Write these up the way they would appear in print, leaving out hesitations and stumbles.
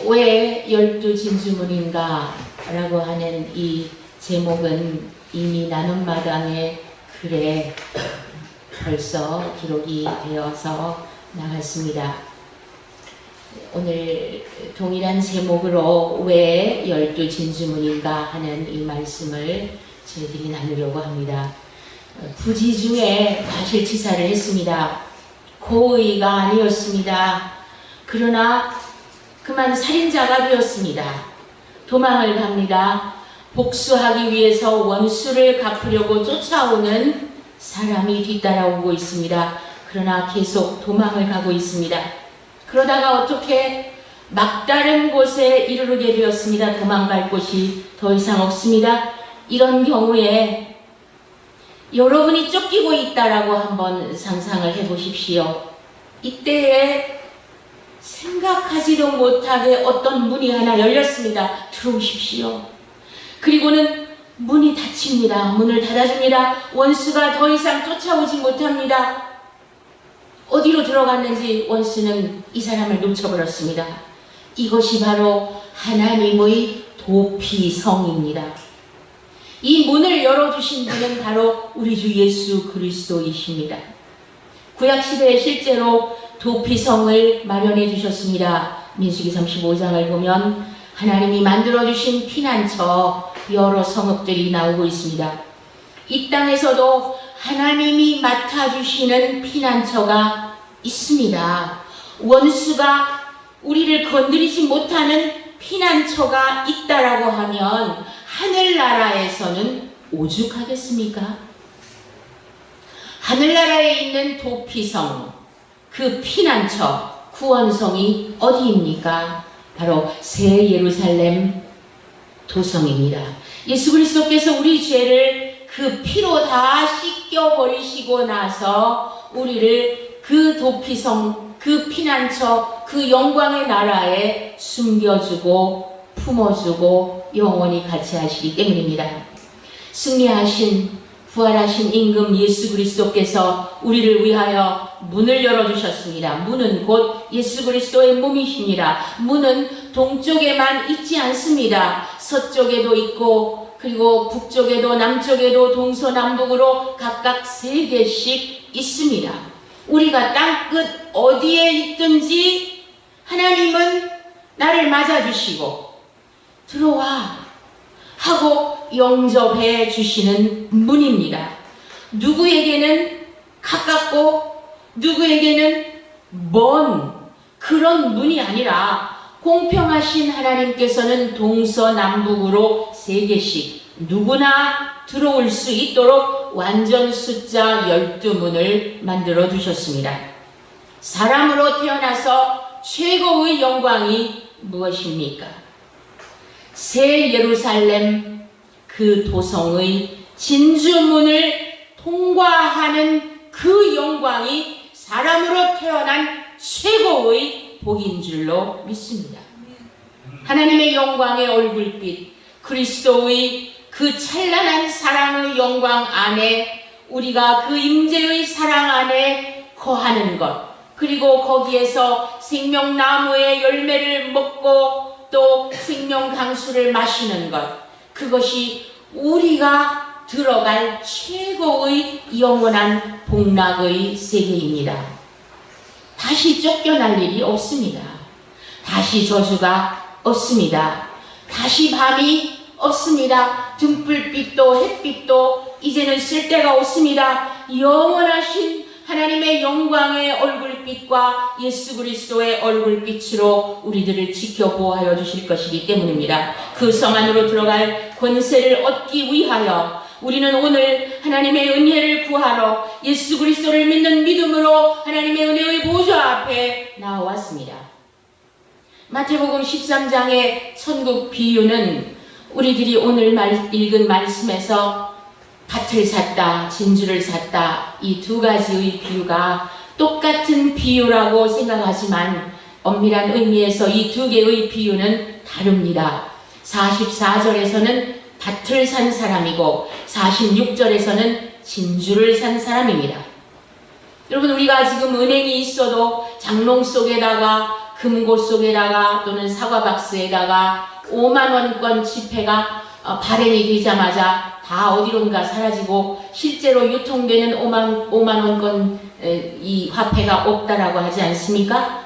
왜 12진주문인가 라고 하는 이 제목은 이미 나눔마당의 글에 벌써 기록이 되어서 나갔습니다. 오늘 동일한 제목으로 왜 12진주문인가 하는 이 말씀을 저희들이 나누려고 합니다. 부지 중에 과실치사를 했습니다. 고의가 아니었습니다. 그러나 그만 살인자가 되었습니다. 도망을 갑니다. 복수하기 위해서 원수를 갚으려고 쫓아오는 사람이 뒤따라오고 있습니다. 그러나 계속 도망을 가고 있습니다. 그러다가 어떻게 막다른 곳에 이르게 되었습니다. 도망갈 곳이 더 이상 없습니다. 이런 경우에 여러분이 쫓기고 있다라고 한번 상상을 해보십시오. 이때에 생각하지도 못하게 어떤 문이 하나 열렸습니다. 들어오십시오. 그리고는 문이 닫힙니다. 문을 닫아줍니다. 원수가 더 이상 쫓아오지 못합니다. 어디로 들어갔는지 원수는 이 사람을 놓쳐버렸습니다. 이것이 바로 하나님의 도피성입니다. 이 문을 열어주신 분은 바로 우리 주 예수 그리스도이십니다. 구약시대에 실제로 도피성을 마련해 주셨습니다. 민수기 35장을 보면 하나님이 만들어주신 피난처 여러 성읍들이 나오고 있습니다. 이 땅에서도 하나님이 맡아주시는 피난처가 있습니다. 원수가 우리를 건드리지 못하는 피난처가 있다라고 하면 하늘나라에서는 오죽하겠습니까? 하늘나라에 있는 도피성, 그 피난처, 구원성이 어디입니까? 바로 새 예루살렘 도성입니다. 예수 그리스도께서 우리 죄를 그 피로 다 씻겨버리시고 나서 우리를 그 도피성, 그 피난처, 그 영광의 나라에 숨겨주고 품어주고 영원히 같이 하시기 때문입니다. 승리하신 부활하신 임금 예수 그리스도께서 우리를 위하여 문을 열어주셨습니다. 문은 곧 예수 그리스도의 몸이십니다. 문은 동쪽에만 있지 않습니다. 서쪽에도 있고 그리고 북쪽에도 남쪽에도 동서남북으로 각각 3개씩 있습니다. 우리가 땅끝 어디에 있든지 하나님은 나를 맞아주시고 들어와 하고 영접해 주시는 문입니다. 누구에게는 가깝고 누구에게는 먼 그런 문이 아니라 공평하신 하나님께서는 동서남북으로 3개씩 누구나 들어올 수 있도록 완전 숫자 12문을 만들어 두셨습니다. 사람으로 태어나서 최고의 영광이 무엇입니까? 새 예루살렘 그 도성의 진주문을 통과하는 그 영광이 사람으로 태어난 최고의 복인 줄로 믿습니다. 하나님의 영광의 얼굴빛, 그리스도의 그 찬란한 사랑의 영광 안에 우리가 그 임재의 사랑 안에 거하는 것, 그리고 거기에서 생명나무의 열매를 먹고 또 생명 강수를 마시는 것, 그것이 우리가 들어갈 최고의 영원한 복락의 세계입니다. 다시 쫓겨날 일이 없습니다. 다시 저주가 없습니다. 다시 밤이 없습니다. 등불빛도 햇빛도 이제는 쓸데가 없습니다. 영원하신 하나님의 영광의 얼굴빛과 예수 그리스도의 얼굴빛으로 우리들을 지켜보호하여 주실 것이기 때문입니다. 그 성 안으로 들어갈 권세를 얻기 위하여 우리는 오늘 하나님의 은혜를 구하러 예수 그리스도를 믿는 믿음으로 하나님의 은혜의 보좌 앞에 나왔습니다. 마태복음 13장의 천국 비유는 우리들이 오늘 읽은 말씀에서 밭을 샀다, 진주를 샀다, 이 2가지의 비유가 똑같은 비유라고 생각하지만 엄밀한 의미에서 이 2개의 비유는 다릅니다. 44절에서는 밭을 산 사람이고 46절에서는 진주를 산 사람입니다. 여러분, 우리가 지금 은행이 있어도 장롱 속에다가 그 금고 속에다가 또는 사과 박스에다가 5만 원권 지폐가 발행이 되자마자 다 어디론가 사라지고 실제로 유통되는 5만 원권 이 화폐가 없다라고 하지 않습니까?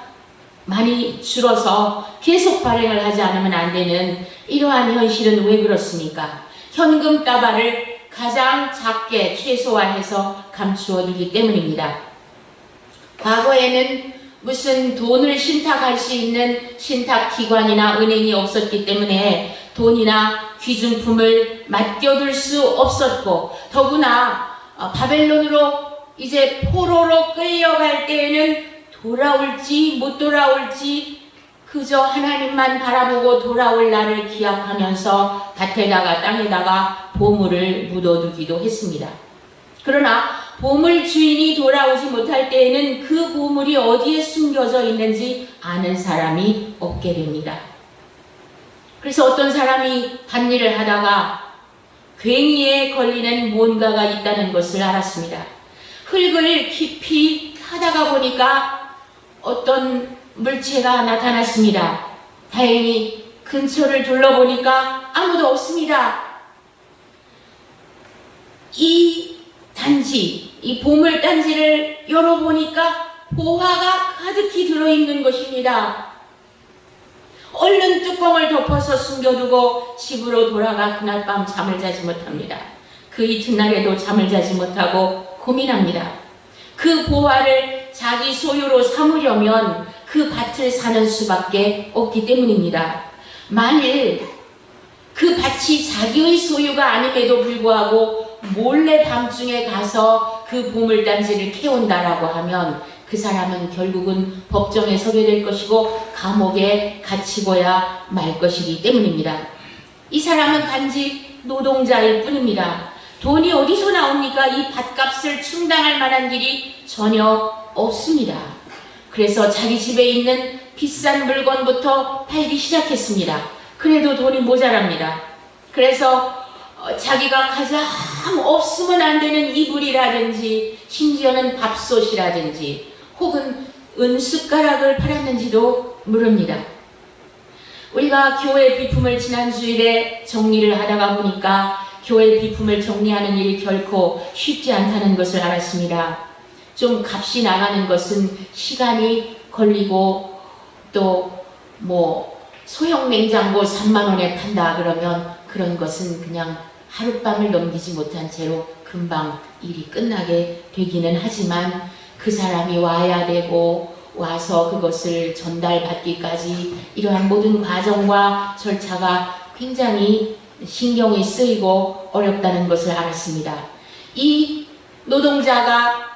많이 줄어서 계속 발행을 하지 않으면 안 되는 이러한 현실은 왜 그렇습니까? 현금 다발을 가장 작게 최소화해서 감추어 두기 때문입니다. 과거에는 무슨 돈을 신탁할 수 있는 신탁기관이나 은행이 없었기 때문에 돈이나 귀중품을 맡겨둘 수 없었고, 더구나 바벨론으로 이제 포로로 끌려갈 때에는 돌아올지 못 돌아올지 그저 하나님만 바라보고 돌아올 날을 기약하면서 밭에다가 땅에다가 보물을 묻어두기도 했습니다. 그러나 보물 주인이 돌아오지 못할 때에는 그 보물이 어디에 숨겨져 있는지 아는 사람이 없게 됩니다. 그래서 어떤 사람이 밭일을 하다가 괭이에 걸리는 뭔가가 있다는 것을 알았습니다. 흙을 깊이 파다가 보니까 어떤 물체가 나타났습니다. 다행히 근처를 둘러보니까 아무도 없습니다. 이 단지, 이 보물 단지를 열어보니까 보화가 가득히 들어있는 것입니다. 얼른 뚜껑을 덮어서 숨겨두고 집으로 돌아가 그날 밤 잠을 자지 못합니다. 그 이튿날에도 잠을 자지 못하고 고민합니다. 그 보화를 자기 소유로 삼으려면 그 밭을 사는 수밖에 없기 때문입니다. 만일 그 밭이 자기의 소유가 아님에도 불구하고 몰래 밤중에 가서 그 보물단지를 캐온다라고 하면 그 사람은 결국은 법정에 서게 될 것이고 감옥에 갇히고야 말 것이기 때문입니다. 이 사람은 단지 노동자일 뿐입니다. 돈이 어디서 나옵니까? 이 밭값을 충당할 만한 일이 전혀 없습니다. 그래서 자기 집에 있는 비싼 물건부터 팔기 시작했습니다. 그래도 돈이 모자랍니다. 그래서 자기가 가장 없으면 안 되는 이불이라든지 심지어는 밥솥이라든지 혹은 은숟가락을 팔았는지도 모릅니다. 우리가 교회 비품을 지난 주일에 정리를 하다가 보니까 교회 비품을 정리하는 일이 결코 쉽지 않다는 것을 알았습니다. 좀 값이 나가는 것은 시간이 걸리고 또 소형 냉장고 3만 원에 판다 그러면 그런 것은 그냥 하룻밤을 넘기지 못한 채로 금방 일이 끝나게 되기는 하지만 그 사람이 와야 되고 와서 그것을 전달받기까지 이러한 모든 과정과 절차가 굉장히 신경이 쓰이고 어렵다는 것을 알았습니다. 이 노동자가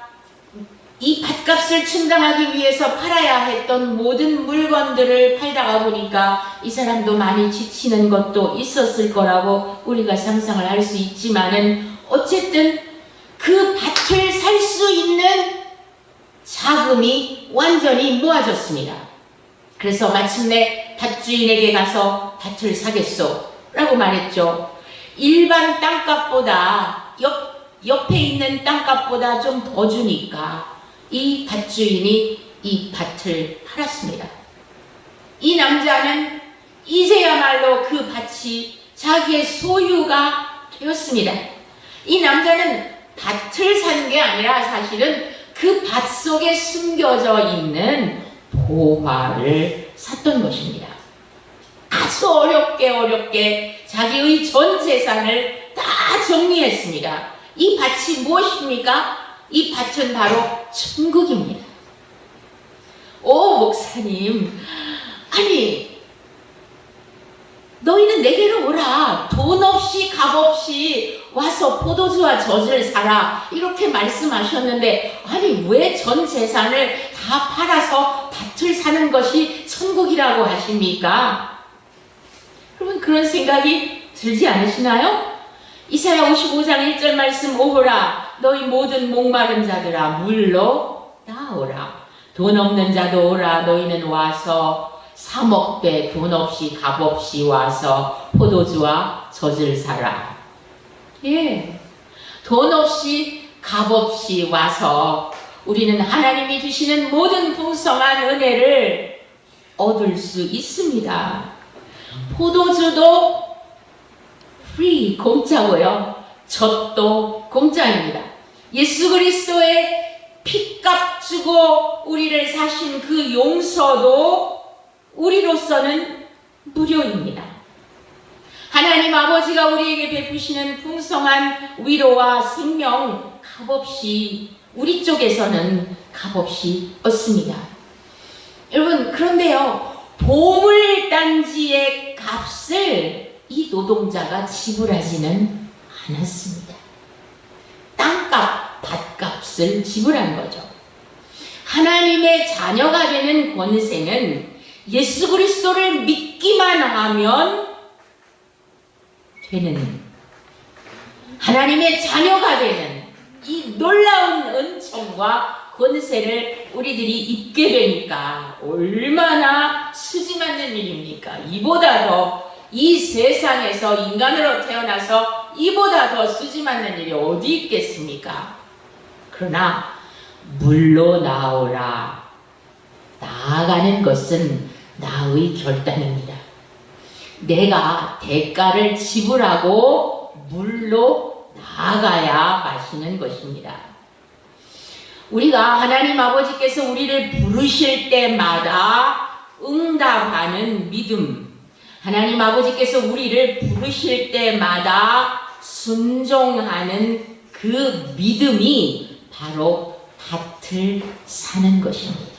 이 밭값을 충당하기 위해서 팔아야 했던 모든 물건들을 팔다가 보니까 이 사람도 많이 지치는 것도 있었을 거라고 우리가 상상을 할 수 있지만은 어쨌든 그 밭을 살 수 있는 자금이 완전히 모아졌습니다. 그래서 마침내 밭주인에게 가서 밭을 사겠소 라고 말했죠. 일반 땅값보다 옆에 있는 땅값보다 좀 더 주니까 이 밭주인이 이 밭을 팔았습니다. 이 남자는 이제야말로 그 밭이 자기의 소유가 되었습니다. 이 남자는 밭을 산 게 아니라 사실은 그 밭 속에 숨겨져 있는 보화를 샀던 것입니다. 아주 어렵게 자기의 전 재산을 다 정리했습니다. 이 밭이 무엇입니까? 이 밭은 바로 천국입니다. 오 목사님, 아니 너희는 내게로 오라. 돈 없이 값 없이 와서 포도주와 젖을 사라. 이렇게 말씀하셨는데 아니 왜 전 재산을 다 팔아서 밭을 사는 것이 천국이라고 하십니까? 여러분 그런 생각이 들지 않으시나요? 이사야 55장 1절 말씀 오호라. 너희 모든 목마른 자들아 물로 나오라. 돈 없는 자도 오라. 너희는 와서 사 먹되 돈 없이 값 없이 와서 포도주와 젖을 사라. 예, 돈 없이 값 없이 와서 우리는 하나님이 주시는 모든 풍성한 은혜를 얻을 수 있습니다. 포도주도 free, 공짜고요. 젖도 공짜입니다. 예수 그리스도의 피값 주고 우리를 사신 그 용서도 우리로서는 무료입니다. 하나님 아버지가 우리에게 베푸시는 풍성한 위로와 생명 값없이 우리 쪽에서는 값없이 얻습니다. 여러분, 그런데요, 보물단지의 값을 이 노동자가 지불하지는 않았습니다. 땅값, 밭값을 지불한 거죠. 하나님의 자녀가 되는 권세는 예수 그리스도를 믿기만 하면 되는, 하나님의 자녀가 되는 이 놀라운 은총과 권세를 우리들이 입게 되니까 얼마나 수지 맞는 일입니까? 이보다 더, 이 세상에서 인간으로 태어나서 이보다 더 수지 맞는 일이 어디 있겠습니까? 그러나 물로 나오라, 나아가는 것은 나의 결단입니다. 내가 대가를 지불하고 물로 나아가야 마시는 것입니다. 우리가 하나님 아버지께서 우리를 부르실 때마다 응답하는 믿음, 하나님 아버지께서 우리를 부르실 때마다 순종하는 그 믿음이 바로 밭을 사는 것입니다.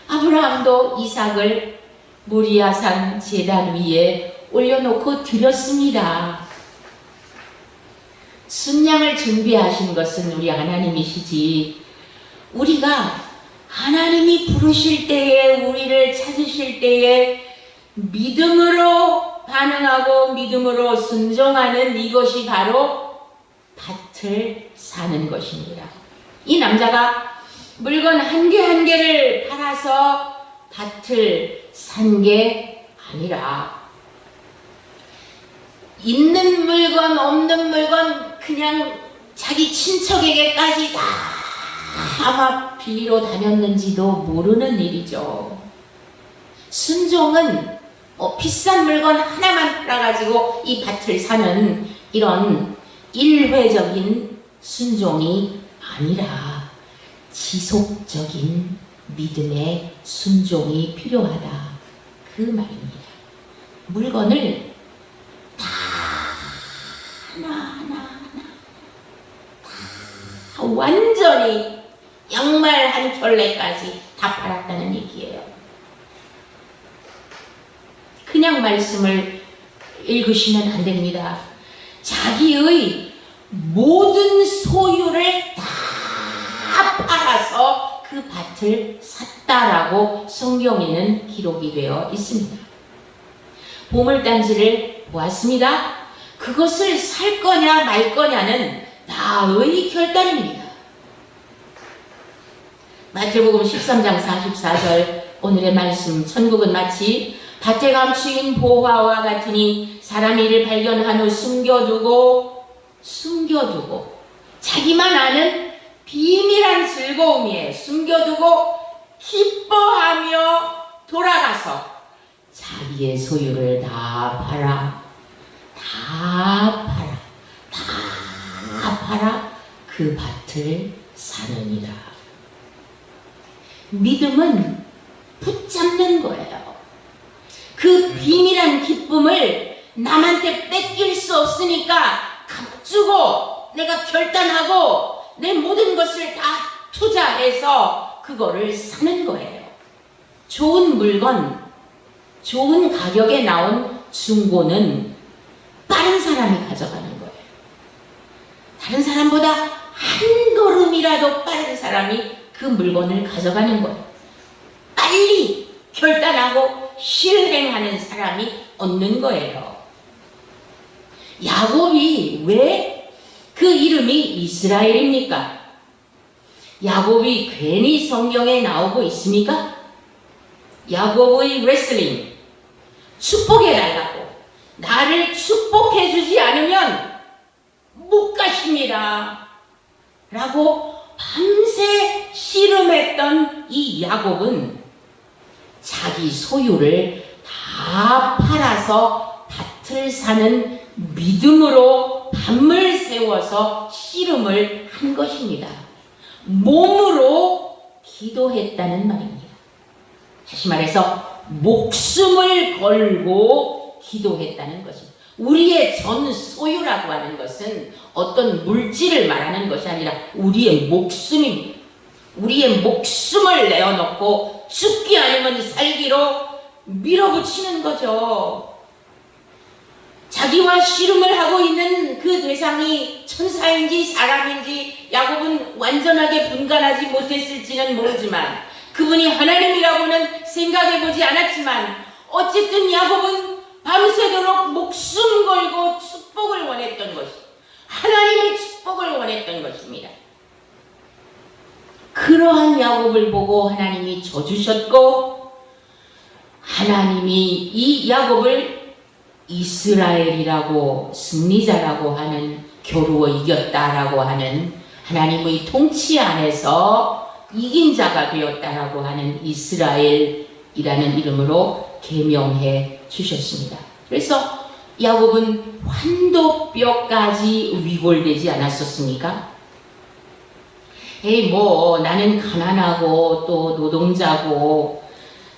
아브라함도 이삭을 모리아산 제단 위에 올려놓고 드렸습니다. 순양을 준비하신 것은 우리 하나님이시지, 우리가 하나님이 부르실 때에, 우리를 찾으실 때에 믿음으로 반응하고 믿음으로 순종하는 이것이 바로 밭을 사는 것입니다. 이 남자가 물건 한 개 한 개를 팔아서 밭을 산 게 아니라, 있는 물건 없는 물건 그냥 자기 친척에게까지 다 아마 빌리러 다녔는지도 모르는 일이죠. 순종은 비싼 물건 하나만 팔아가지고 이 밭을 사는 이런 일회적인 순종이 아니라 지속적인 믿음의 순종이 필요하다, 그 말입니다. 물건을 다 하나하나 다 완전히 양말 한 켤레까지 다 팔았다는 얘기예요. 그냥 말씀을 읽으시면 안 됩니다. 자기의 모든 소유를 다 팔아서 그 밭을 샀다라고 성경에는 기록이 되어 있습니다. 보물단지를 보았습니다. 그것을 살 거냐 말 거냐는 나의 결단입니다. 마태복음 13장 44절 오늘의 말씀, 천국은 마치 밭에 감추인 보화와 같으니 사람이 이를 발견한 후 숨겨두고 자기만 아는 비밀한 즐거움이에요. 숨겨두고 기뻐하며 돌아가서 자기의 소유를 다 팔아 그 밭을 사느니라. 믿음은 붙잡는 거예요. 그 비밀한 기쁨을 남한테 뺏길 수 없으니까 값주고 내가 결단하고 내 모든 것을 다 투자해서 그거를 사는 거예요. 좋은 물건, 좋은 가격에 나온 중고는 빠른 사람이 가져가는 거예요. 다른 사람보다 한 걸음이라도 빠른 사람이 그 물건을 가져가는 거예요. 빨리 결단하고 실행하는 사람이 얻는 거예요. 야곱이 왜 그 이름이 이스라엘입니까? 야곱이 괜히 성경에 나오고 있습니까? 야곱의 레슬링, 축복해달라고, 나를 축복해주지 않으면 못 가십니다 라고 밤새 씨름했던 이 야곱은 자기 소유를 다 팔아서 밭을 사는 믿음으로 밤을 새워서 씨름을 한 것입니다. 몸으로 기도했다는 말입니다. 다시 말해서 목숨을 걸고 기도했다는 것입니다. 우리의 전 소유라고 하는 것은 어떤 물질을 말하는 것이 아니라 우리의 목숨입니다. 우리의 목숨을 내어놓고 죽기 아니면 살기로 밀어붙이는 거죠. 자기와 씨름을 하고 있는 그 대상이 천사인지 사람인지 야곱은 완전하게 분간하지 못했을지는 모르지만 그분이 하나님이라고는 생각해보지 않았지만 어쨌든 야곱은 밤새도록 목숨 걸고 축복을 원했던 것이 하나님의 축복을 원했던 것입니다. 그러한 야곱을 보고 하나님이 져주셨고 하나님이 이 야곱을 이스라엘이라고 승리자라고 하는 겨루어 이겼다라고 하는 하나님의 통치 안에서 이긴 자가 되었다라고 하는 이스라엘이라는 이름으로 계명해 주셨습니다. 그래서 야곱은 환도뼈까지 위골되지 않았었습니까? 에이 뭐 나는 가난하고 또 노동자고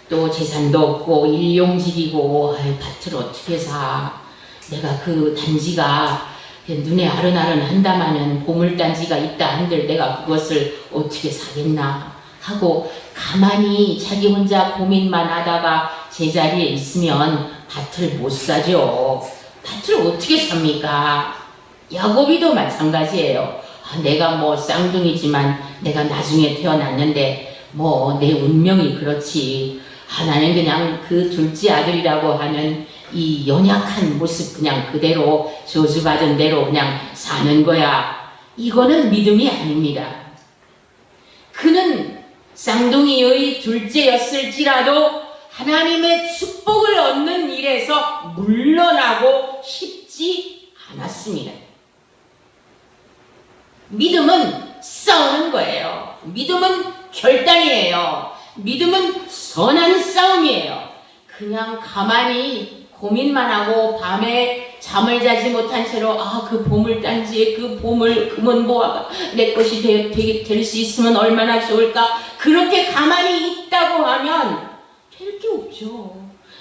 또 재산도 없고 일용직이고 밭을 어떻게 사? 내가 그 단지가 눈에 아른아른한다마는 보물단지가 있다 한들 내가 그것을 어떻게 사겠나 하고 가만히 자기 혼자 고민만 하다가 제자리에 있으면 밭을 못 사죠. 밭을 어떻게 삽니까? 야곱이도 마찬가지예요. 내가 뭐 쌍둥이지만 내가 나중에 태어났는데 뭐 내 운명이 그렇지. 나는 그냥 그 둘째 아들이라고 하는 이 연약한 모습 그냥 그대로 저주받은 대로 그냥 사는 거야. 이거는 믿음이 아닙니다. 그는 쌍둥이의 둘째였을지라도 하나님의 축복을 얻는 일에서 물러나고 싶지 않았습니다. 믿음은 싸우는 거예요. 믿음은 결단이에요. 믿음은 선한 싸움이에요. 그냥 가만히 고민만 하고 밤에 잠을 자지 못한 채로 그 보물단지에 그 보물 금은보화가 내 것이 될 수 있으면 얼마나 좋을까 그렇게 가만히 있다고 하면 될 게 없죠.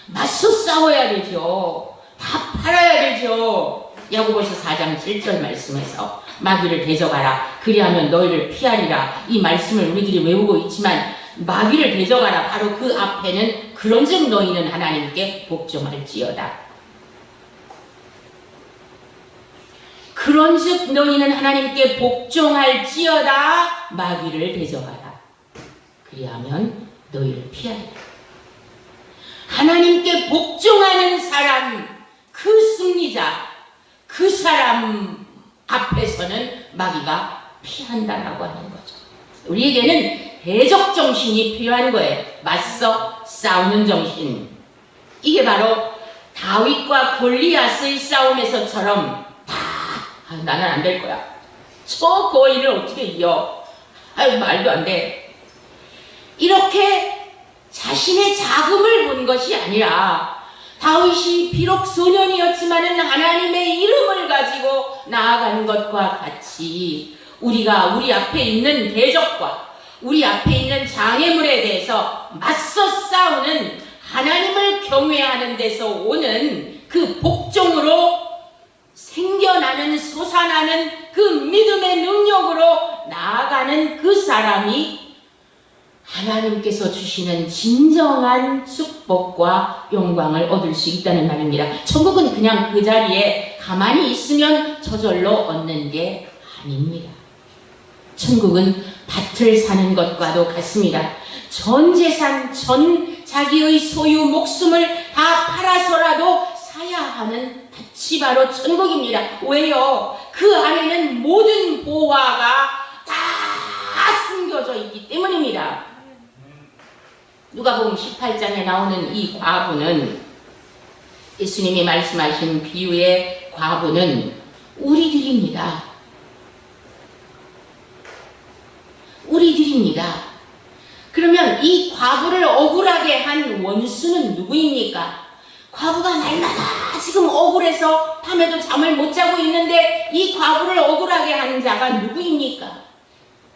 맞서 싸워야 되죠. 다 팔아야 되죠. 야고보서 4장 7절 말씀에서 마귀를 대적하라 그리하면 너희를 피하리라 이 말씀을 우리들이 외우고 있지만 마귀를 대적하라 바로 그 앞에는 그런즉 너희는 하나님께 복종할지어다. 그런즉 너희는 하나님께 복종할지어다 마귀를 대적하라 그리하면 너희를 피하리라. 하나님께 복종하는 사람 그 승리자 그 사람 앞에서는 마귀가 피한다라고 하는 거죠. 우리에게는 대적 정신이 필요한 거예요. 맞서 싸우는 정신. 이게 바로 다윗과 골리앗의 싸움에서처럼 나는 안 될 거야. 저 거인을 어떻게 이겨? 말도 안 돼. 이렇게 자신의 자금을 본 것이 아니라 다윗이 비록 소년이었지만은 하나님의 이름을 가지고 나아간 것과 같이 우리가 우리 앞에 있는 대적과 우리 앞에 있는 장애물에 대해서 맞서 싸우는 하나님을 경외하는 데서 오는 그 복종으로 생겨나는 솟아나는 그 믿음의 능력으로 나아가는 그 사람이 하나님께서 주시는 진정한 축복과 영광을 얻을 수 있다는 말입니다. 천국은 그냥 그 자리에 가만히 있으면 저절로 얻는 게 아닙니다. 천국은 밭을 사는 것과도 같습니다. 전 재산, 전 자기의 소유, 목숨을 다 팔아서라도 사야 하는 밭이 바로 천국입니다. 왜요? 그 안에는 모든 보화가 다 숨겨져 있기 때문입니다. 누가복음 18장에 나오는 이 과부는 예수님이 말씀하신 비유의 과부는 우리들입니다. 그러면 이 과부를 억울하게 한 원수는 누구입니까? 과부가 날마다 지금 억울해서 밤에도 잠을 못 자고 있는데 이 과부를 억울하게 하는 자가 누구입니까?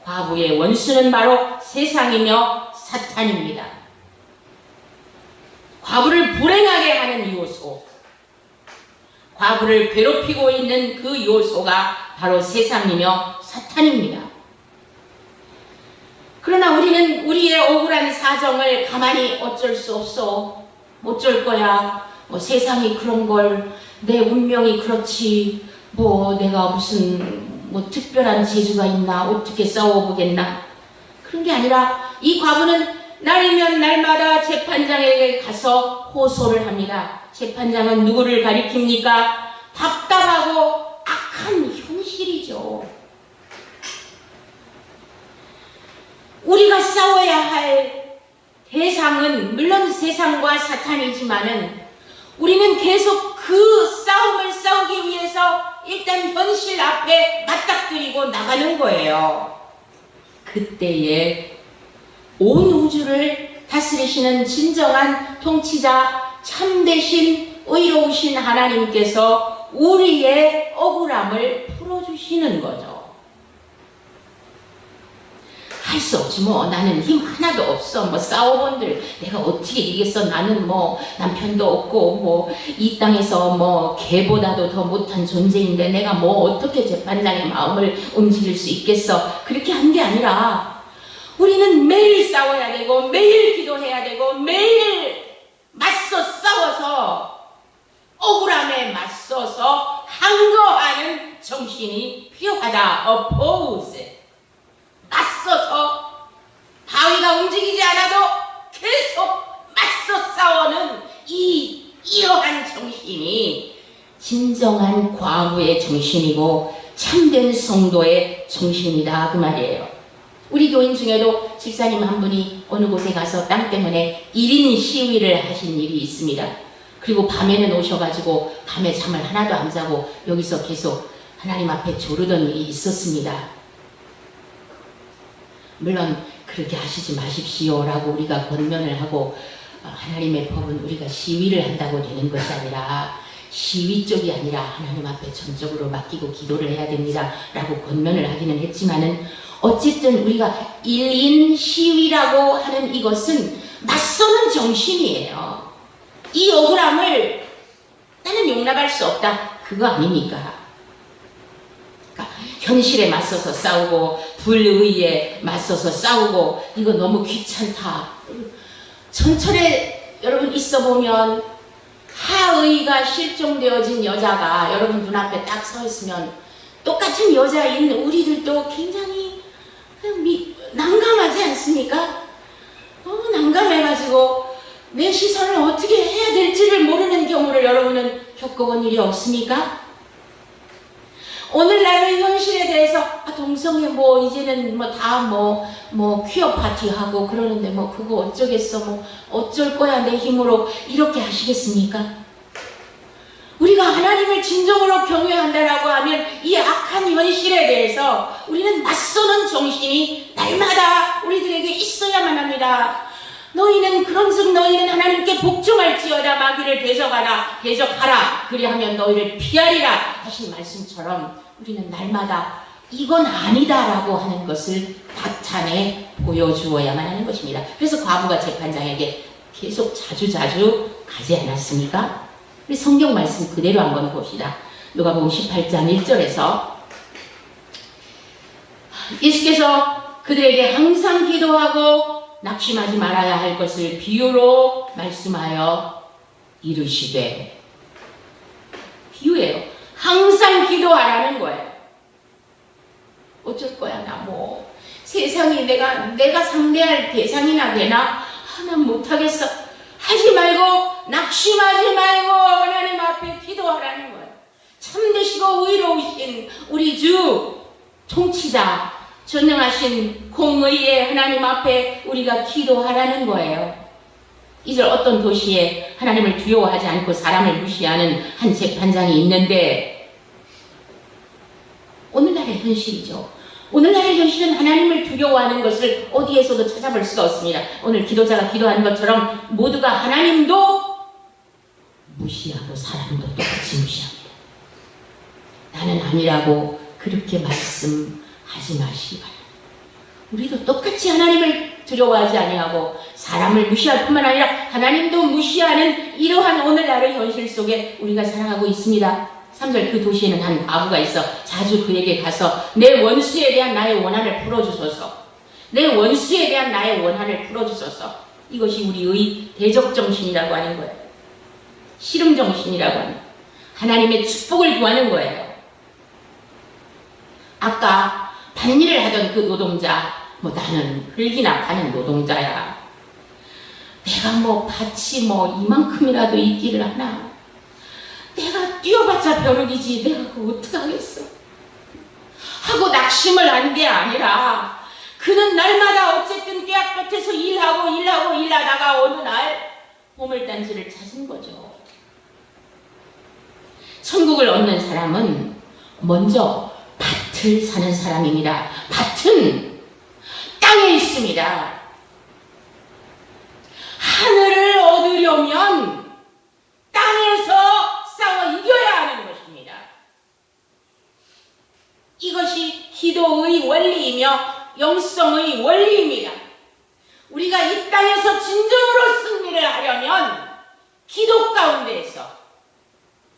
과부의 원수는 바로 세상이며 사탄입니다. 과부를 불행하게 하는 요소, 과부를 괴롭히고 있는 그 요소가 바로 세상이며 사탄입니다. 그러나 우리는 우리의 억울한 사정을 가만히 어쩔 수 없어, 어쩔 거야, 세상이 그런 걸, 내 운명이 그렇지, 내가 무슨 특별한 재주가 있나, 어떻게 싸워보겠나, 그런 게 아니라 이 과부는 날이면 날마다 재판장에게 가서 호소를 합니다. 재판장은 누구를 가리킵니까? 답답하고 악한 현실이죠. 우리가 싸워야 할 대상은 물론 세상과 사탄이지만은 우리는 계속 그 싸움을 싸우기 위해서 일단 현실 앞에 맞닥뜨리고 나가는 거예요. 그때에 온 우주를 다스리시는 진정한 통치자, 참되신 의로우신 하나님께서 우리의 억울함을 풀어주시는 거죠. 할 수 없지 나는 힘 하나도 없어. 싸워본들 내가 어떻게 이기겠어. 나는 남편도 없고 이 땅에서 개보다도 더 못한 존재인데 내가 어떻게 재판장의 마음을 움직일 수 있겠어. 그렇게 한 게 아니라 우리는 매일 싸워야 되고 매일 기도해야 되고 매일 맞서 싸워서 억울함에 맞서서 항거하는 정신이 필요하다. oppose. 맞서서 바위가 움직이지 않아도 계속 맞서 싸우는 이러한 정신이 진정한 과부의 정신이고 참된 성도의 정신이다 그 말이에요. 우리 교인 중에도 집사님 한 분이 어느 곳에 가서 땅 때문에 1인 시위를 하신 일이 있습니다. 그리고 밤에는 오셔가지고 밤에 잠을 하나도 안 자고 여기서 계속 하나님 앞에 조르던 일이 있었습니다. 물론 그렇게 하시지 마십시오 라고 우리가 권면을 하고 하나님의 법은 우리가 시위를 한다고 되는 것이 아니라 시위 쪽이 아니라 하나님 앞에 전적으로 맡기고 기도를 해야 됩니다 라고 권면을 하기는 했지만은 어쨌든 우리가 1인 시위라고 하는 이것은 맞서는 정신이에요. 이 억울함을 나는 용납할 수 없다 그거 아닙니까? 현실에 맞서서 싸우고 불의에 맞서서 싸우고 이거 너무 귀찮다. 전철에 여러분 있어보면 하의가 실종되어진 여자가 여러분 눈앞에 딱 서 있으면 똑같은 여자인 우리들도 굉장히 난감하지 않습니까? 난감해가지고 내 시선을 어떻게 해야 될지를 모르는 경우를 여러분은 겪어본 일이 없습니까? 오늘날의 현실에 대해서 동성애 이제는 다 퀴어 파티 하고 그러는데 그거 어쩌겠어 어쩔 거야 내 힘으로 이렇게 하시겠습니까? 우리가 하나님을 진정으로 경외한다라고 하면 이 악한 현실에 대해서 우리는 맞서는 정신이 날마다 우리들에게 있어야만 합니다. 너희는 그런즉 너희는 하나님께 복종할지어다 마귀를 대적하라 그리하면 너희를 피하리라 하신 말씀처럼 우리는 날마다 이건 아니다라고 하는 것을 나타내 보여주어야만 하는 것입니다. 그래서 과부가 재판장에게 계속 자주 가지 않았습니까? 우리 성경 말씀 그대로 한번 봅시다. 누가복음 18장 1절에서 예수께서 그들에게 항상 기도하고 낙심하지 말아야 할 것을 비유로 말씀하여 이르시되, 비유예요. 항상 기도하라는 거예요. 어쩔 거야 나 세상이 내가 상대할 대상이나 되나? 난 못하겠어. 하지 말고 낙심하지 말고 하나님 앞에 기도하라는 거예요. 참되시고 의로우신 우리 주 통치자 전능하신 공의의 하나님 앞에 우리가 기도하라는 거예요. 이절 어떤 도시에 하나님을 두려워하지 않고 사람을 무시하는 한 재판장이 있는데 오늘날의 현실이죠. 오늘날의 현실은 하나님을 두려워하는 것을 어디에서도 찾아볼 수가 없습니다. 오늘 기도자가 기도하는 것처럼 모두가 하나님도 무시하고 사람도 똑같이 무시합니다. 나는 아니라고 그렇게 말씀하지 마시기 바랍니다. 우리도 똑같이 하나님을 두려워하지 아니하고 사람을 무시할 뿐만 아니라 하나님도 무시하는 이러한 오늘날의 현실 속에 우리가 살아가고 있습니다. 3절 그 도시에는 한 과부가 있어 자주 그에게 가서 내 원수에 대한 나의 원한을 풀어주소서. 내 원수에 대한 나의 원한을 풀어주소서. 이것이 우리의 대적정신이라고 하는 거예요. 씨름정신이라고 하는 거예요. 하나님의 축복을 구하는 거예요. 아까 밭일을 하던 그 노동자, 나는 흙이나 파는 노동자야. 내가 밭이 이만큼이라도 있기를 하나. 내가 뛰어봤자 벼룩이지 내가 그거 어떡하겠어 하고 낙심을 한 게 아니라 그는 날마다 어쨌든 떼약 볕에서 일하다가 어느 날 보물단지를 찾은 거죠. 천국을 얻는 사람은 먼저 밭을 사는 사람입니다. 밭은 땅에 있습니다. 하늘을 얻으려면 땅에서 싸워 이겨야 하는 것입니다. 이것이 기도의 원리이며 영성의 원리입니다. 우리가 이 땅에서 진정으로 승리를 하려면 기도 가운데에서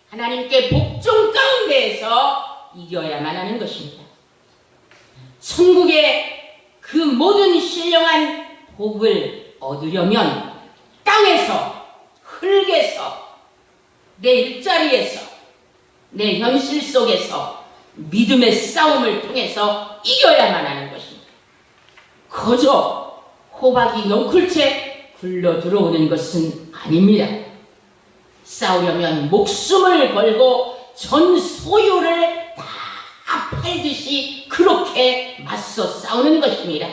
하나님께 복종 가운데에서 이겨야만 하는 것입니다. 천국의 그 모든 신령한 복을 얻으려면 땅에서, 흙에서, 내 일자리에서, 내 현실 속에서 믿음의 싸움을 통해서 이겨야만 하는 것입니다. 거저 호박이 넝쿨채 굴러 들어오는 것은 아닙니다. 싸우려면 목숨을 걸고 전 소유를 다 팔듯이 그렇게 맞서 싸우는 것입니다.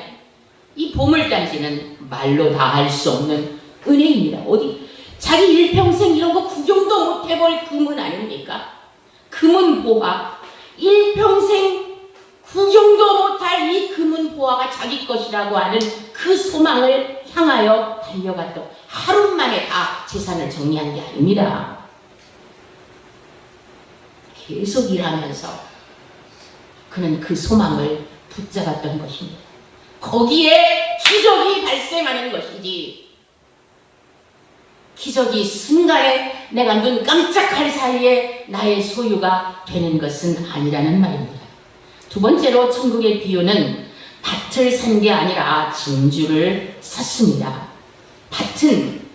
이 보물단지는 말로 다 할 수 없는 은혜입니다. 자기 일평생 이런 거 구경도 못 해볼 금은 아닙니까? 금은 보화. 일평생 구경도 못할 이 금은 보화가 자기 것이라고 하는 그 소망을 향하여 달려갔던 하루 만에 다 재산을 정리한 게 아닙니다. 계속 일하면서 그는 그 소망을 붙잡았던 것입니다. 거기에 기적이 발생하는 것이지 기적이 순간에 내가 눈 깜짝할 사이에 나의 소유가 되는 것은 아니라는 말입니다. 두 번째로 천국의 비유는 밭을 산 게 아니라 진주를 샀습니다. 밭은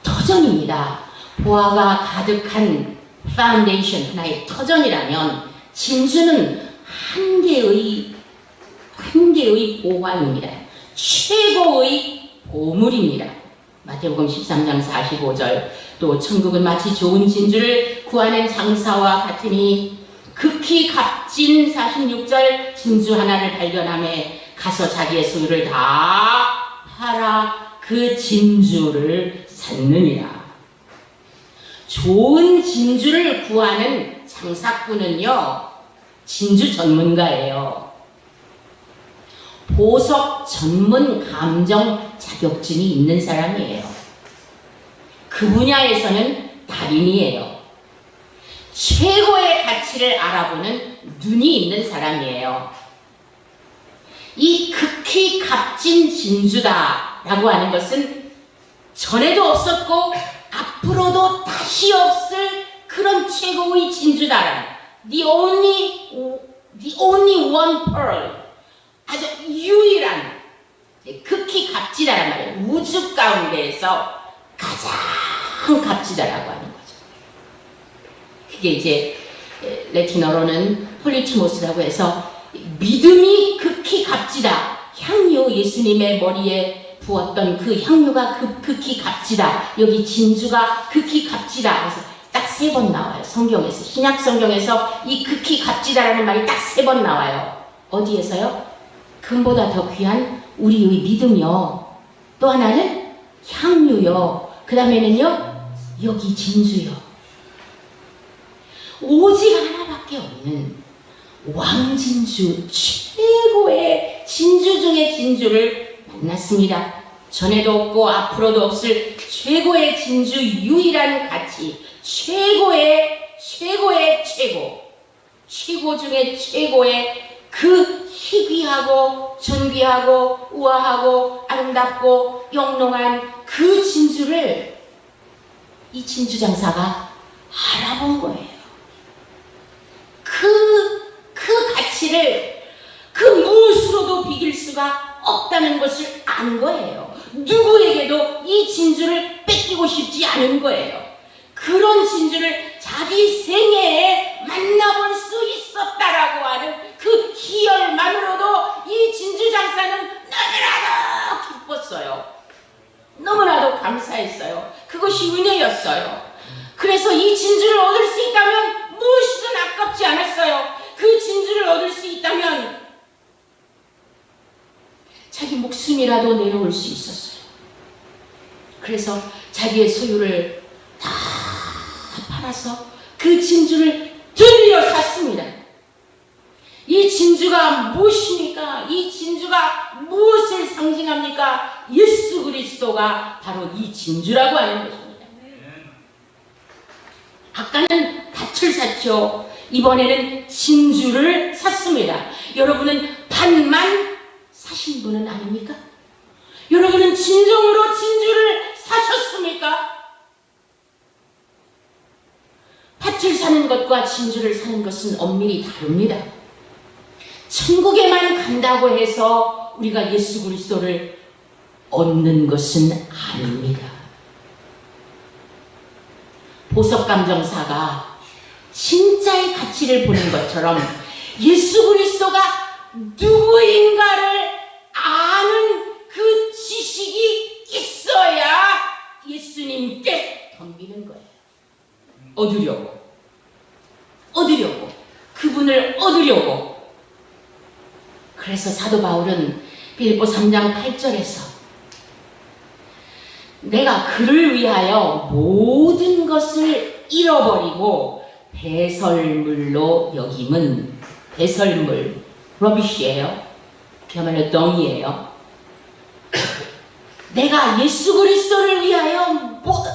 터전입니다. 보화가 가득한 파운데이션, 하나의 터전이라면 진주는 한 개의 보화입니다. 최고의 보물입니다. 마태복음 13장 45절 또 천국은 마치 좋은 진주를 구하는 장사와 같으니 극히 값진 46절 진주 하나를 발견함에 가서 자기의 소유를 다 팔아 그 진주를 샀느니라. 좋은 진주를 구하는 장사꾼은요 진주 전문가예요. 보석 전문 감정 자격증이 있는 사람이에요. 그 분야에서는 달인이에요. 최고의 가치를 알아보는 눈이 있는 사람이에요. 이 극히 값진 진주다라고 하는 것은 전에도 없었고 앞으로도 다시 없을 그런 최고의 진주다라는 the only one pearl, 아주 유일한 극히 값지다란 말이에요. 우주 가운데에서 가장 값지다라고 하는 거죠. 그게 이제 레티너로는 폴리티모스라고 해서 믿음이 극히 값지다. 향유, 예수님의 머리에 부었던 그 향유가 극히 값지다. 여기 진주가 극히 값지다. 그래서 딱 3번 나와요. 성경에서, 신약 성경에서 이 극히 값지다라는 말이 딱 3번 나와요. 어디에서요? 금보다 더 귀한 우리의 믿음이요. 또 하나는 향유요. 그 다음에는요, 여기 진주요. 오직 하나밖에 없는 왕진주, 최고의 진주 중의 진주를 만났습니다. 전에도 없고 앞으로도 없을 최고의 진주, 유일한 가치, 최고의 최고 중에 최고의 그 희귀하고 존귀하고 우아하고 아름답고 영롱한 그 진주를 이 진주 장사가 알아본 거예요. 그 가치를 그 무엇으로도 비길 수가 없다는 것을 안 거예요. 누구에게도 이 진주를 뺏기고 싶지 않은 거예요. 그런 진주를 자기 생애에 만나볼 수 있었다라고 하는 그 희열만으로도 이 진주 장사는 너무나도 기뻤어요. 너무나도 감사했어요. 그것이 은혜였어요. 그래서 이 진주를 얻을 수 있다면 무엇이든 아깝지 않았어요. 그 진주를 얻을 수 있다면 자기 목숨이라도 내놓을 수 있었어요. 그래서 자기의 소유를 다 팔아서 그 진주를 들여 샀습니다. 이 진주가 무엇입니까? 이 진주가 무엇을 상징합니까? 예수 그리스도가 바로 이 진주라고 하는 것입니다. 아까는 밭을 샀죠. 이번에는 진주를 샀습니다. 여러분은 밭만 사신 분은 아닙니까? 여러분은 진정으로 진주를 사셨습니까? 밭을 사는 것과 진주를 사는 것은 엄밀히 다릅니다. 천국에만 간다고 해서 우리가 예수 그리스도를 얻는 것은 아닙니다. 보석감정사가 진짜의 가치를 보는 것처럼 예수 그리스도가 누구인가를 아는 그 지식이 있어야 예수님께 덤비는 거예요. 얻으려고 그분을 얻으려고. 그래서 사도 바울은 빌립보 3장 8절에서 내가 그를 위하여 모든 것을 잃어버리고 배설물로 여김은, 배설물, 러비쉬예요. 그야말로 덩이에요. 내가 예수 그리스도를 위하여 모든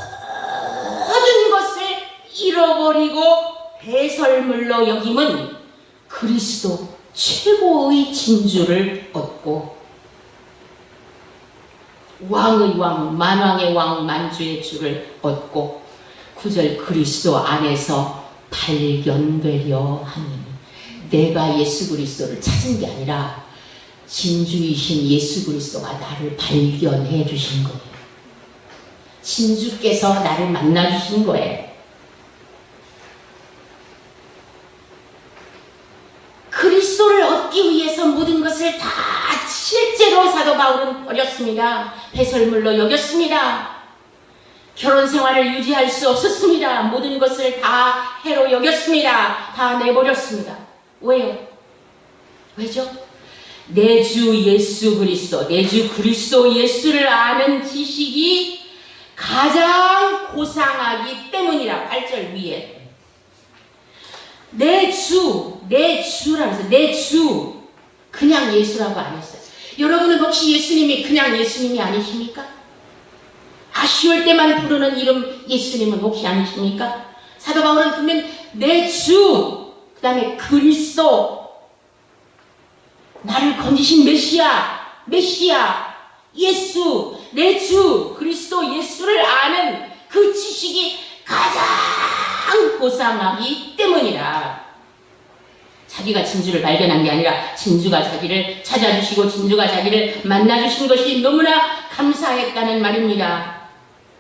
것을 잃어버리고 배설물로 여김은 그리스도 최고의 진주를 얻고 왕의 왕, 만왕의 왕, 만주의 주를 얻고 9절 그리스도 안에서 발견되려 하니. 내가 예수 그리스도를 찾은 게 아니라 진주이신 예수 그리스도가 나를 발견해 주신 거예요. 진주께서 나를 만나 주신 거예요. 그리스도를 얻기 위해서 모든 것을 다 실제로 사도 바울은 버렸습니다. 배설물로 여겼습니다. 결혼 생활을 유지할 수 없었습니다. 모든 것을 다 해로 여겼습니다. 다 내버렸습니다. 왜요? 왜죠? 내 주 예수 그리스도, 내 주 그리스도 예수를 아는 지식이 가장 고상하기 때문이라. 8절 위에 내 주라면서 내 주, 그냥 예수라고 안 했어요. 여러분은 혹시 예수님이 그냥 예수님이 아니십니까? 아쉬울 때만 부르는 이름 예수님은 혹시 아니십니까? 사도 바울은 분명 내 주, 그 다음에 그리스도, 나를 건지신 메시아, 예수, 내 주, 그리스도 예수를 아는 그 지식이 가장 고상하기 때문이라. 자기가 진주를 발견한 게 아니라 진주가 자기를 찾아주시고 진주가 자기를 만나주신 것이 너무나 감사했다는 말입니다.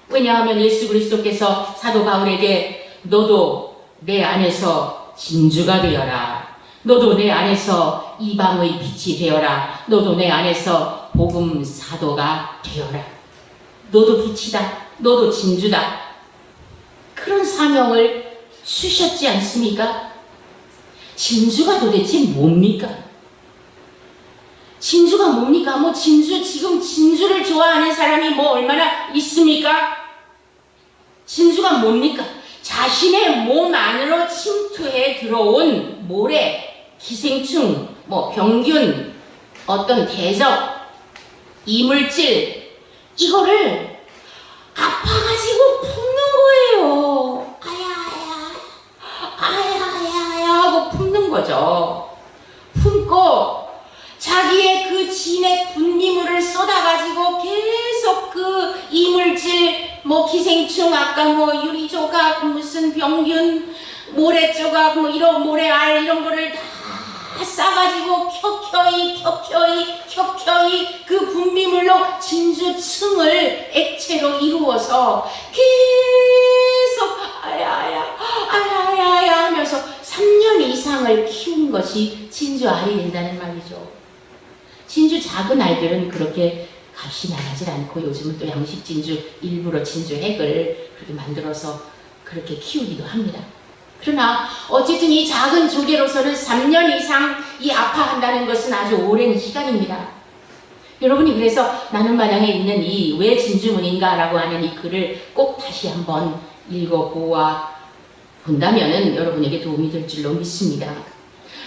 왜냐하면 예수 그리스도께서 사도 바울에게 너도 내 안에서 진주가 되어라. 너도 내 안에서 이방의 빛이 되어라. 너도 내 안에서 복음 사도가 되어라. 너도 빛이다. 너도 진주다. 그런 사명을 주셨지 않습니까? 진주가 도대체 뭡니까? 진주가 뭡니까? 지금 진주를 좋아하는 사람이 얼마나 있습니까? 진주가 뭡니까? 자신의 몸 안으로 침투해 들어온 모래, 기생충, 병균, 어떤 대적, 이물질, 이거를 아파가지고 품는 거예요. 아야 하고 품는 거죠. 품고 자기의 그 진액 분비물을 쏟아가지고 계속 그 이물질, 기생충, 아까 유리조각, 무슨 병균, 모래조각, 이런 모래알 이런 거를 다 싸가지고 켜켜이 그 분비물로 진주층을 액체로 이루어서 계속 아야야 하면서 3년 이상을 키운 것이 진주 알이 된다는 말이죠. 진주 작은 알들은 그렇게 값이 나가질 않고 요즘은 또 양식 진주, 일부러 진주 핵을 그렇게 만들어서 그렇게 키우기도 합니다. 그러나 어쨌든 이 작은 조개로서는 3년 이상 이 아파한다는 것은 아주 오랜 시간입니다. 여러분이 그래서 나는 마당에 있는 이 왜 진주문인가 라고 하는 이 글을 꼭 다시 한번 읽어보아 본다면은 여러분에게 도움이 될 줄로 믿습니다.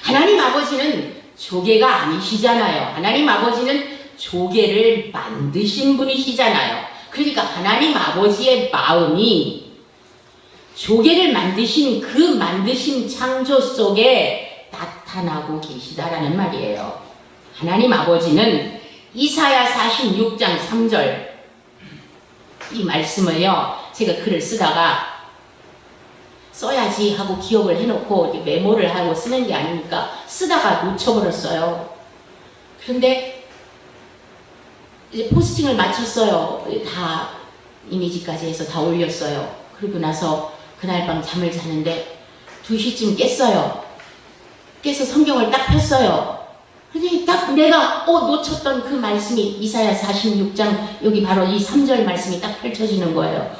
하나님 아버지는 조개가 아니시잖아요. 하나님 아버지는 조개를 만드신 분이시잖아요. 그러니까 하나님 아버지의 마음이 조개를 만드신 그 만드신 창조 속에 나타나고 계시다라는 말이에요. 하나님 아버지는 이사야 46장 3절 이 말씀을요, 제가 글을 쓰다가 써야지 하고 기억을 해놓고 메모를 하고 쓰는 게 아니니까 쓰다가 놓쳐버렸어요. 그런데 이제 포스팅을 마쳤어요. 다 이미지까지 해서 다 올렸어요. 그리고 나서 그날 밤 잠을 자는데 2시쯤 깼어요. 깨서 성경을 딱 폈어요. 근데 딱 내가 놓쳤던 그 말씀이 이사야 46장 여기 바로 이 3절 말씀이 딱 펼쳐지는 거예요.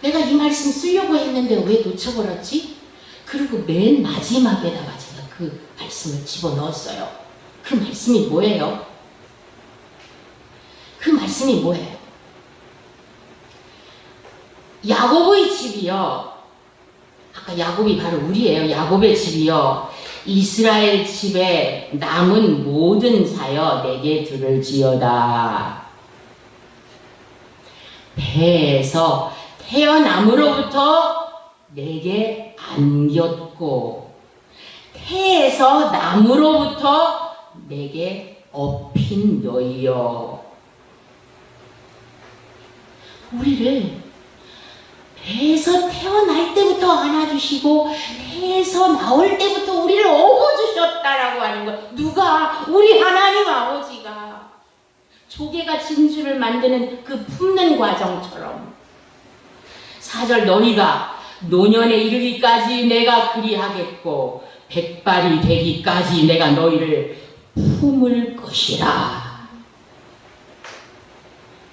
내가 이 말씀 쓰려고 했는데 왜 놓쳐버렸지? 그리고 맨 마지막에다가 제가 그 말씀을 집어넣었어요. 그 말씀이 뭐예요? 그 말씀이 뭐예요? 야곱의 집이요. 아까 야곱이 바로 우리예요. 야곱의 집이요. 이스라엘 집에 남은 모든 자여 내게 들을지어다. 배에서 태어남으로부터 내게 안겼고 태에서 남으로부터 내게 업힌 너희여. 우리를 배에서 태어날 때부터 안아주시고 태에서 나올 때부터 우리를 업어주셨다라고 하는 것. 누가? 우리 하나님 아버지가 조개가 진주를 만드는 그 품는 과정처럼 4절 너희가 노년에 이르기까지 내가 그리하겠고 백발이 되기까지 내가 너희를 품을 것이라.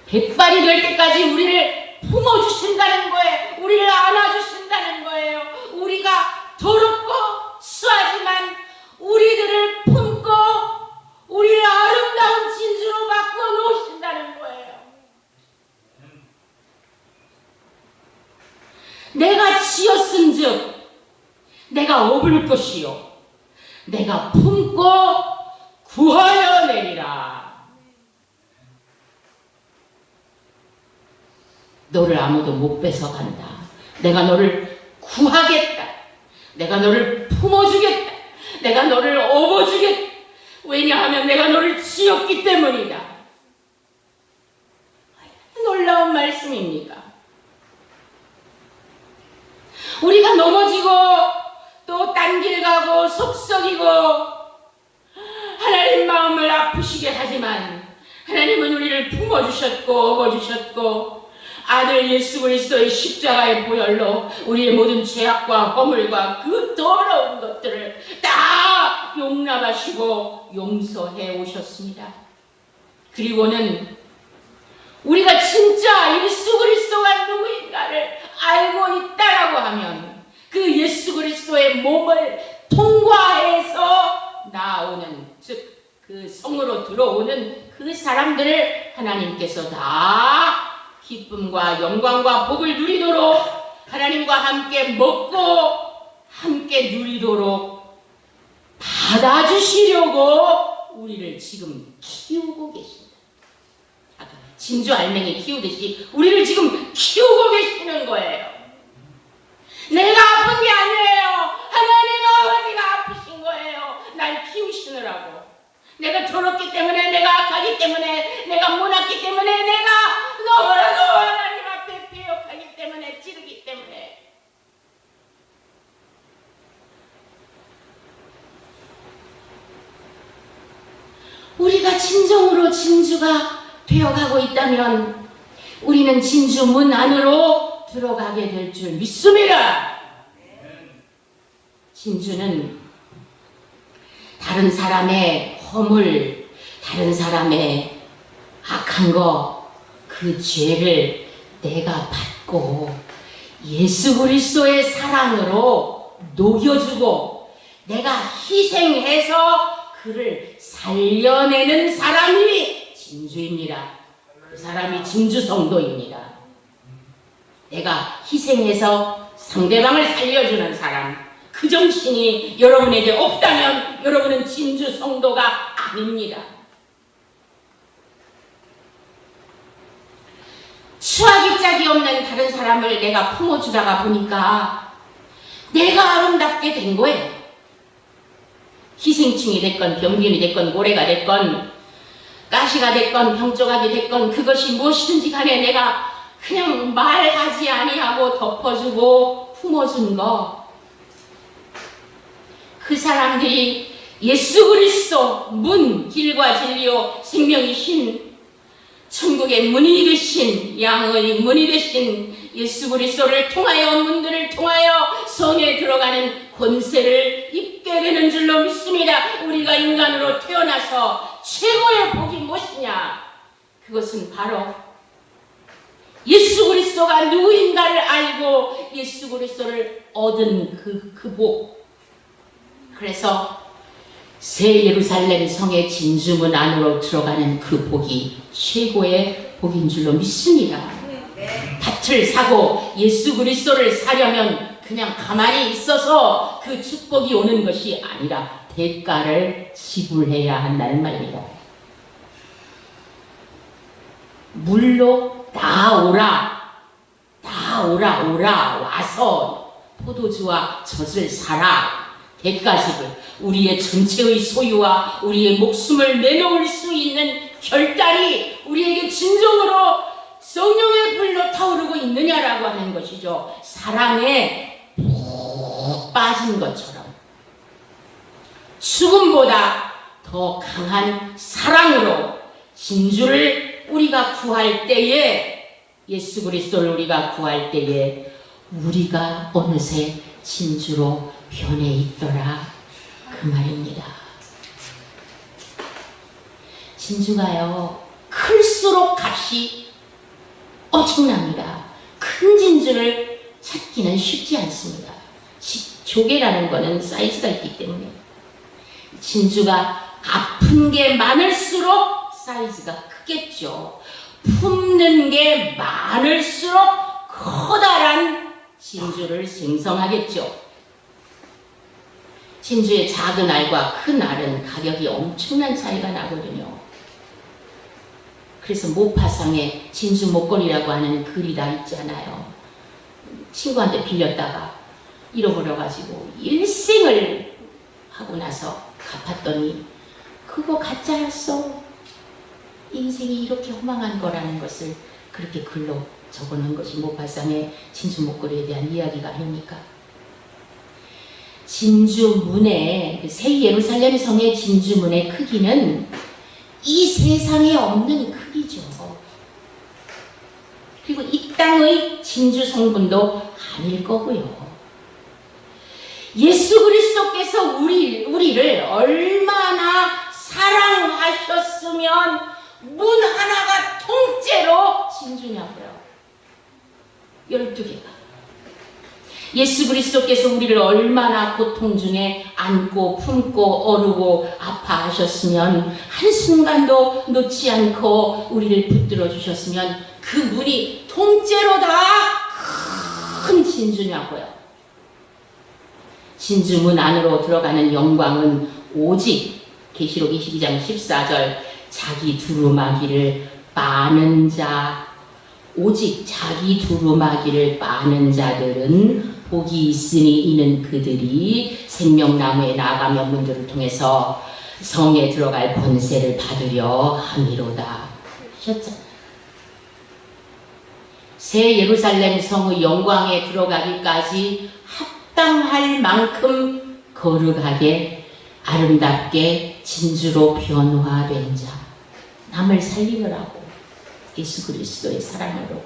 백발이 될 때까지 우리를 품어주신다는 거예요. 우리를 안아주신다는 거예요. 우리가 더럽고 수하지만 우리들을 품고 우리를 아름다운 진주로 바꿔 놓으신다는 거예요. 내가 지었은즉 내가 업을 것이요 내가 품고 구하여 내리라. 너를 아무도 못 뺏어간다. 내가 너를 구하겠다. 내가 너를 품어주겠다. 내가 너를 업어주겠다. 왜냐하면 내가 너를 지었기 때문이다. 놀라운 말씀입니까? 우리가 넘어지고 또 딴 길 가고 속썩이고 하나님 마음을 아프시게 하지만 하나님은 우리를 품어주셨고 업어주셨고 아들 예수 그리스도의 십자가의 보혈로 우리의 모든 죄악과 허물과 그 더러운 것들을 다 용납하시고 용서해 오셨습니다. 그리고는 우리가 진짜 예수 그리스도가 누구인가를 알고 있다라고 하면 그 예수 그리스도의 몸을 통과해서 나오는, 즉 그 성으로 들어오는 그 사람들을 하나님께서 다 기쁨과 영광과 복을 누리도록 하나님과 함께 먹고 함께 누리도록 받아주시려고 우리를 지금 키우고 계신다. 아까 진주 알맹이 키우듯이 우리를 지금 키우고 계시는 거예요. 내가 아픈 게 아니에요. 하나님 아버지가 아프신 거예요. 날 키우시느라고. 내가 더럽기 때문에, 내가 악하기 때문에, 내가 못났기 때문에, 내가 너무나도 하나님 앞에 배역하기 때문에, 찌르기 때문에. 우리가 진정으로 진주가 되어가고 있다면 우리는 진주 문 안으로 들어가게 될 줄 믿습니다. 진주는 다른 사람의 허물, 다른 사람의 악한 거, 그 죄를 내가 받고 예수 그리스도의 사랑으로 녹여주고 내가 희생해서 그를 살려내는 사람이 진주입니다. 그 사람이 진주 성도입니다. 내가 희생해서 상대방을 살려주는 사람, 그 정신이 여러분에게 없다면 여러분은 진주 성도가 아닙니다. 추하기 짝이 없는 다른 사람을 내가 품어주다가 보니까 내가 아름답게 된 거예요. 희생충이 됐건 병균이 됐건 모래가 됐건 가시가 됐건 병조각이 됐건 그것이 무엇이든지 간에 내가 그냥 말하지 아니하고 덮어주고 품어준 거, 그 사람들이 예수 그리스도 문, 길과 진리요 생명이신 천국의 문이 되신, 양의 문이 되신 예수 그리스도를 통하여, 문들을 통하여 성에 들어가는 권세를 입게 되는 줄로 믿습니다. 우리가 인간으로 태어나서 최고의 복이 무엇이냐? 그것은 바로 예수 그리스도가 누구인가를 알고 예수 그리스도를 얻은 그 복. 그래서 새 예루살렘 성의 진주문 안으로 들어가는 그 복이 최고의 복인 줄로 믿습니다. 밭을 사고 예수 그리스도를 사려면 그냥 가만히 있어서 그 축복이 오는 것이 아니라 대가를 지불해야 한다는 말입니다. 물로 나오라, 오라 와서 포도주와 젖을 사라. 대가 지불, 우리의 전체의 소유와 우리의 목숨을 내놓을 수 있는 결단이 우리에게 진정으로 성령의 불로 타오르고 있느냐라고 하는 것이죠. 사랑에 푹 빠진 것처럼 죽음보다 더 강한 사랑으로 진주를 우리가 구할 때에, 예수 그리스도를 우리가 구할 때에 우리가 어느새 진주로 변해 있더라, 그 말입니다. 진주가요 클수록 값이 엄청납니다. 큰 진주를 찾기는 쉽지 않습니다. 조개라는 거는 사이즈가 있기 때문에 진주가 아픈 게 많을수록 사이즈가 크겠죠. 품는 게 많을수록 커다란 진주를 생성하겠죠. 진주의 작은 알과 큰 알은 가격이 엄청난 차이가 나거든요. 그래서 모파상에 진주 목걸이라고 하는 글이 다 있잖아요. 친구한테 빌렸다가 잃어버려가지고 일생을 하고 나서 갚았더니 그거 가짜였어. 인생이 이렇게 허망한 거라는 것을 그렇게 글로 적어놓은 것이 모파상의 진주 목걸이에 대한 이야기가 아닙니까? 진주문의, 새 예루살렘 성의 진주문의 크기는 이 세상에 없는 크기죠. 그리고 이 땅의 진주 성분도 아닐 거고요. 예수 그리스도께서 우리를 얼마나 사랑하셨으면 문 하나가 통째로 진주냐고요. 12개가. 예수 그리스도께서 우리를 얼마나 고통 중에 안고 품고 어르고 아파하셨으면 한순간도 놓지 않고 우리를 붙들어 주셨으면 그 문이 통째로 다 큰 진주냐고요. 진주문 안으로 들어가는 영광은 오직 계시록 22장 14절 자기 두루마기를 빠는 자, 오직 자기 두루마기를 빠는 자들은 복이 있으니 이는 그들이 생명나무에 나가며 문들을 통해서 성에 들어갈 권세를 받으려 함이로다 하셨잖아요. 새 예루살렘 성의 영광에 들어가기까지 합당할 만큼 거룩하게 아름답게 진주로 변화된 자, 남을 살리느라고 예수 그리스도의 사랑으로.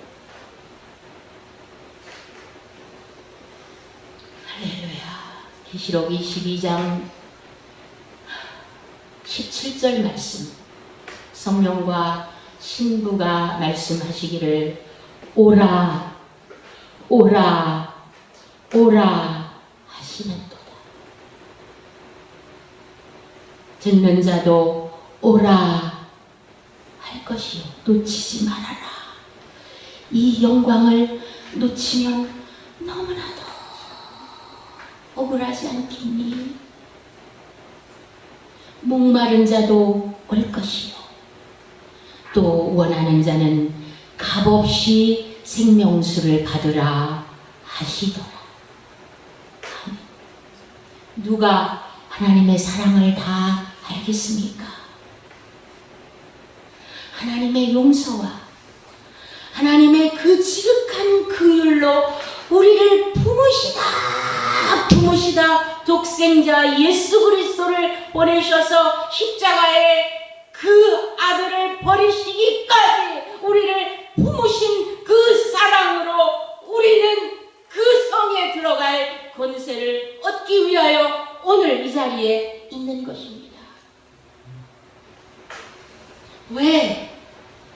할렐루야. 계시록 22장 17절 말씀, 성령과 신부가 말씀하시기를 오라 오라 오라 하시는도다. 듣는 자도 오라 할 것이요 놓치지 말아라. 이 영광을 놓치면 너무나도 억울하지 않겠니? 목마른 자도 올 것이요 또 원하는 자는 값없이 생명수를 받으라 하시더라. 누가 하나님의 사랑을 다 알겠습니까? 하나님의 용서와 하나님의 그 지극한 긍휼로 우리를 품으시다 독생자 예수 그리스도를 보내셔서 십자가에 그 아들을 버리시기까지 우리를 품으신 그 사랑으로 우리는 그 성에 들어갈 권세를 얻기 위하여 오늘 이 자리에 있는 것입니다. 왜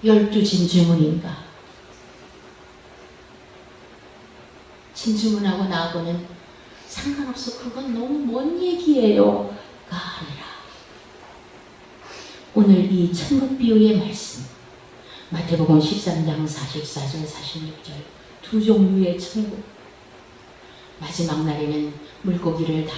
12진주문인가? 진주문하고 나하고는 상관없어. 그건 너무 먼 얘기예요가 아니라 오늘 이 천국 비유의 말씀 마태복음 13장 44절 46절 두 종류의 천국, 마지막 날에는 물고기를 다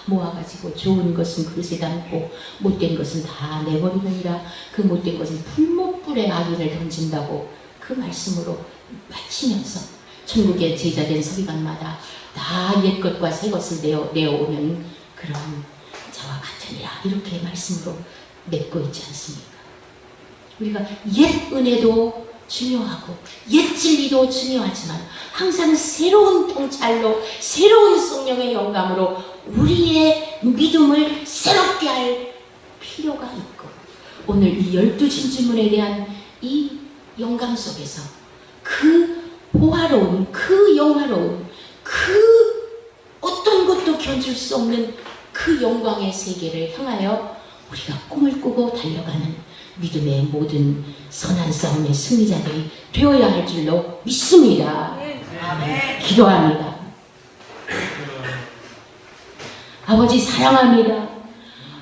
모아가지고 좋은 것은 그릇에 담고 못된 것은 다 내버리느니라. 그 못된 것은 풀무불에 아기를 던진다고 그 말씀으로 마치면서 천국의 제자된 서기관마다 다 옛것과 새것을 내어오는 그런 자와 같으니라 이렇게 말씀으로 맺고 있지 않습니까? 우리가 옛 은혜도 중요하고 옛 진리도 중요하지만 항상 새로운 통찰로 새로운 성령의 영감으로 우리의 믿음을 새롭게 할 필요가 있고, 오늘 이 12진주문에 대한 이 영감 속에서 그 보화로운, 그 영화로운, 그 어떤 것도 견줄 수 없는 그 영광의 세계를 향하여 우리가 꿈을 꾸고 달려가는 믿음의 모든 선한 싸움의 승리자들이 되어야 할 줄로 믿습니다. 아멘. 기도합니다. 아버지 사랑합니다.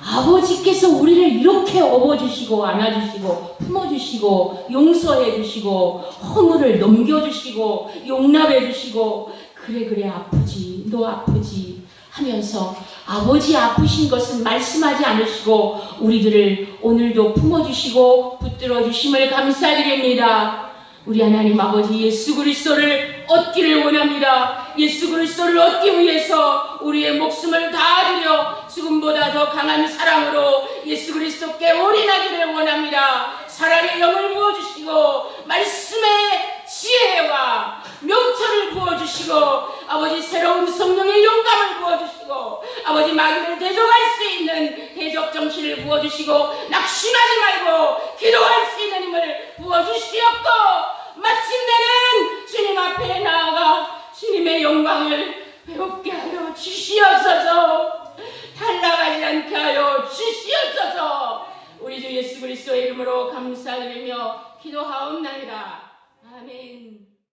아버지께서 우리를 이렇게 업어주시고 안아주시고 품어주시고 용서해주시고 허물을 넘겨주시고 용납해주시고 그래 아프지 너 아프지 하면서 아버지 아프신 것은 말씀하지 않으시고 우리들을 오늘도 품어주시고 붙들어주심을 감사드립니다. 우리 하나님 아버지 예수 그리스도를 얻기를 원합니다. 예수 그리스도를 얻기 위해서 우리의 목숨을 다하려 죽음보다 더 강한 사랑으로 예수 그리스도께 올인하기를 원합니다. 사랑의 영을 부어주시고 말씀의 지혜와 명철을 부어주시고 아버지 새로운 성령의 영감을 부어주시고 아버지 마귀를 대적할 수 있는 대적 정신을 부어주시고 낙심하지 말고 기도할 수 있는 힘을 부어주시옵고 마침내는 주님 앞에 나아가 주님의 영광을 배웁게 하여 주시옵소서. 탈락하지 않게 하여 주시옵소서. 우리 주 예수 그리스도의 이름으로 감사드리며 기도하옵나이다. 아멘.